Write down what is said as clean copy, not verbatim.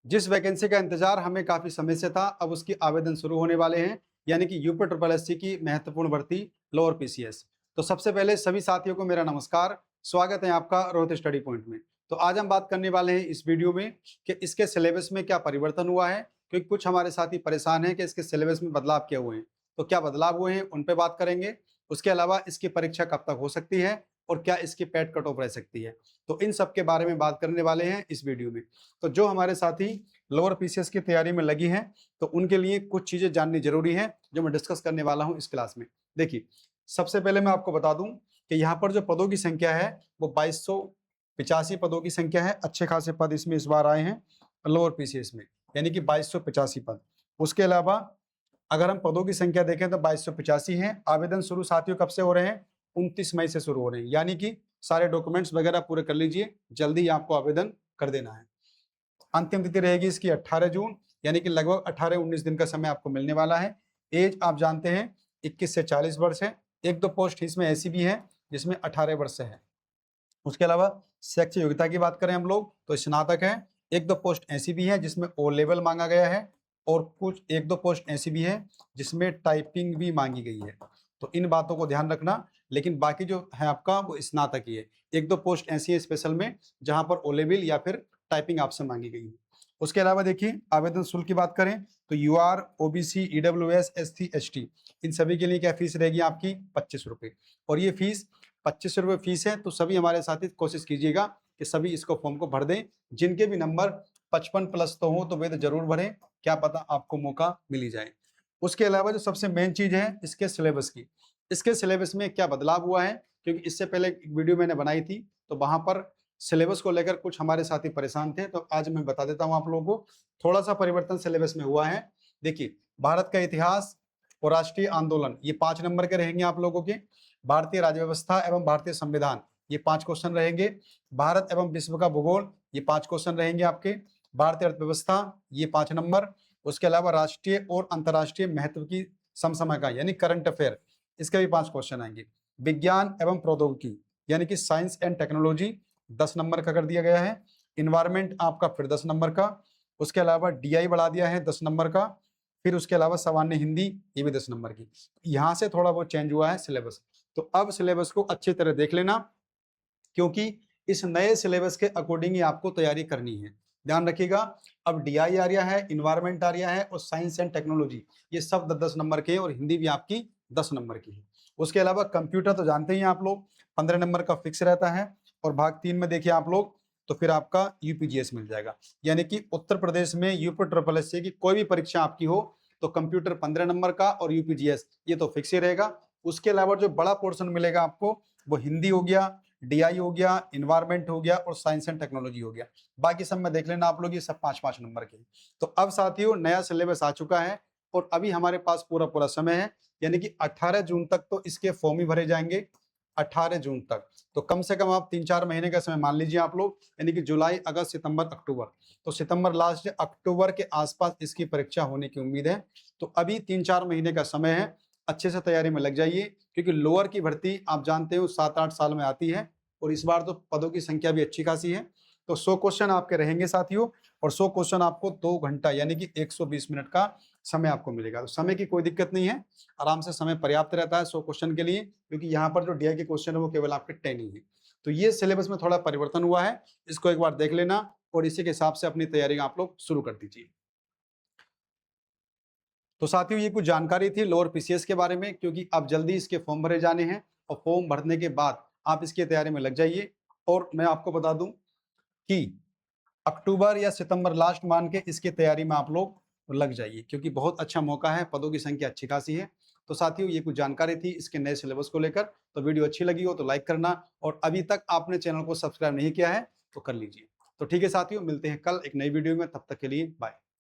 जिस वैकेंसी का इंतजार हमें काफी समय से था, अब उसकी आवेदन शुरू होने वाले हैं, यानी कि यूपी ट्रिपल एससी की महत्वपूर्ण भर्ती लोअर पीसीएस। तो सबसे पहले सभी साथियों को मेरा नमस्कार, स्वागत है आपका रोहित स्टडी पॉइंट में। तो आज हम बात करने वाले हैं इस वीडियो में कि इसके सिलेबस में क्या परिवर्तन हुआ है, क्योंकि कुछ हमारे साथी परेशान हैं कि इसके सिलेबस में बदलाव क्या हुए हैं। तो क्या बदलाव हुए हैं उन पे बात करेंगे। उसके अलावा इसकी परीक्षा कब तक हो सकती है और क्या इसकी पैट कट ऑफ रह सकती है, तो इन सब के बारे में बात करने वाले हैं इस वीडियो में। तो जो हमारे साथी लोअर पीसीएस की तैयारी में लगी हैं, तो उनके लिए कुछ चीजें जाननी जरूरी है जो मैं डिस्कस करने वाला हूं इस क्लास में। देखिए, सबसे पहले मैं आपको बता दूं कि यहाँ पर जो पदों की संख्या है वो 2285 पदों की संख्या है। अच्छे खासे पद इसमें इस बार आए हैं लोअर पीसीएस में, यानी कि 2285 पद। उसके अलावा अगर हम पदों की संख्या देखें तो 2285 है। आवेदन शुरू साथियों कब से हो रहे हैं? 29 मई से शुरू हो रहे हैं, यानी कि सारे डॉक्यूमेंट्स वगैरह पूरे कर लीजिए, जल्दी ही आपको आवेदन कर देना है। अंतिम तिथि रहेगी इसकी 18 जून, यानी कि लगभग 18-19 दिन का समय आपको मिलने वाला है। एज आप जानते हैं 21 से 40 वर्ष है। एक दो पोस्ट इसमें ऐसी भी है जिसमें 18 वर्ष से है। उसके अलावा शैक्षिक योग्यता की बात करें हम लोग तो स्नातक है। एक दो पोस्ट ऐसी भी है जिसमें ओ लेवल मांगा गया है, और कुछ एक दो पोस्ट ऐसी भी है जिसमें टाइपिंग भी मांगी गई है। तो इन बातों को ध्यान रखना, लेकिन बाकी जो है आपका वो स्नातक ही है। एक दो पोस्ट ऐसी है स्पेशल में जहां पर ओ लेवल या फिर टाइपिंग आपसे मांगी गई है। उसके अलावा देखिए, आवेदन शुल्क की बात करें तो UR, OBC, EWS, SC, ST, इन सभी के लिए क्या फीस रहेगी आपकी? 25 रुपए। और ये फीस 25 रुपए फीस है, तो सभी हमारे साथी कोशिश कीजिएगा कि सभी इसको फॉर्म को भर दें। जिनके भी नंबर 55 प्लस तो हो तो वे तो जरूर भरें, क्या पता आपको मौका मिल जाए। उसके अलावा जो सबसे मेन चीज है इसके सिलेबस की, इसके सिलेबस में क्या बदलाव हुआ है, क्योंकि इससे पहले एक वीडियो मैंने बनाई थी तो वहां पर सिलेबस को लेकर कुछ हमारे साथी परेशान थे, तो आज मैं बता देता हूं आप लोगों को। थोड़ा सा परिवर्तन सिलेबस में हुआ है। देखिए, भारत का इतिहास और राष्ट्रीय आंदोलन ये 5 नंबर के रहेंगे आप लोगों के। भारतीय राज्य व्यवस्था एवं भारतीय संविधान ये 5 क्वेश्चन रहेंगे। भारत एवं विश्व का भूगोल ये 5 क्वेश्चन रहेंगे आपके। भारतीय अर्थव्यवस्था ये 5 नंबर। उसके अलावा राष्ट्रीय और अंतर्राष्ट्रीय महत्व की समसामयिका यानी करंट अफेयर, इसके भी 5 क्वेश्चन आएंगे। विज्ञान एवं प्रौद्योगिकी यानी कि साइंस एंड टेक्नोलॉजी 10 नंबर का कर दिया गया है। इन्वायरमेंट आपका फिर 10 नंबर का। उसके अलावा डीआई बढ़ा दिया है 10 नंबर का। फिर उसके अलावा सामान्य हिंदी ये भी 10 नंबर की। यहाँ से थोड़ा बहुत चेंज हुआ है सिलेबस। तो अब सिलेबस को अच्छी तरह देख लेना, क्योंकि इस नए सिलेबस के अकॉर्डिंग ही आपको तैयारी करनी है। ध्यान रखिएगा, अब डीआई आ रहा है, इन्वायरमेंट आ रहा है और साइंस एंड टेक्नोलॉजी ये सब 10 नंबर के हैं, और हिंदी भी आपकी 10 नंबर की है। उसके अलावा कंप्यूटर तो जानते ही हैं आप लोग 15 नंबर का फिक्स रहता है। और भाग 3 में देखिए आप लोग तो फिर आपका यूपीजीएस मिल जाएगा, यानी कि उत्तर प्रदेश में यूपी ट्रिपल एससी की कोई भी परीक्षा आपकी हो तो कंप्यूटर 15 नंबर का और यूपीजीएस ये तो फिक्स ही रहेगा। उसके अलावा जो बड़ा पोर्शन मिलेगा आपको वो हिंदी हो गया, डीआई हो गया, इन्वायरमेंट हो गया और साइंस एंड टेक्नोलॉजी हो गया। बाकी सब में देख लेना आप लोग, ये सब 5-5 नंबर के। तो अब साथियों नया सिलेबस आ चुका है और अभी हमारे पास पूरा पूरा समय है, यानी कि 18 जून तक तो इसके फॉर्म ही भरे जाएंगे। 18 जून तक तो कम से कम आप 3-4 महीने का समय मान लीजिए आप लोग, यानी कि जुलाई, अगस्त, सितंबर, अक्टूबर। तो सितंबर लास्ट, अक्टूबर के आसपास इसकी परीक्षा होने की उम्मीद है। तो अभी 3-4 महीने का समय है, अच्छे से तैयारी में लग जाइए, क्योंकि लोअर की भर्ती आप जानते हो 7-8 साल में आती है, और इस बार तो पदों की संख्या भी अच्छी खासी है। तो 100 क्वेश्चन आपके रहेंगे साथियों, और 100 क्वेश्चन आपको 2 घंटा यानी कि 120 मिनट का समय आपको मिलेगा। तो समय की कोई दिक्कत नहीं है, आराम से समय पर्याप्त रहता है 100 क्वेश्चन के लिए, क्योंकि यहाँ पर जो डीआई के क्वेश्चन है वो केवल आपके 10 ही है। तो ये सिलेबस में थोड़ा परिवर्तन हुआ है, इसको एक बार देख लेना और इसी के हिसाब से अपनी तैयारी आप लोग शुरू कर दीजिए। तो साथियों ये कुछ जानकारी थी लोअर पीसीएस के बारे में, क्योंकि अब जल्दी इसके फॉर्म भरे जाने हैं और फॉर्म भरने के बाद आप इसकी तैयारी में लग जाइए। और मैं आपको बता दूं कि अक्टूबर या सितंबर लास्ट मान के इसकी तैयारी में आप लोग लग जाइए, क्योंकि बहुत अच्छा मौका है, पदों की संख्या अच्छी खासी है। तो साथियों ये कुछ जानकारी थी इसके नए सिलेबस को लेकर। तो वीडियो अच्छी लगी हो तो लाइक करना, और अभी तक आपने चैनल को सब्सक्राइब नहीं किया है तो कर लीजिए। तो ठीक है साथियों, मिलते हैं कल एक नई वीडियो में, तब तक के लिए बाय।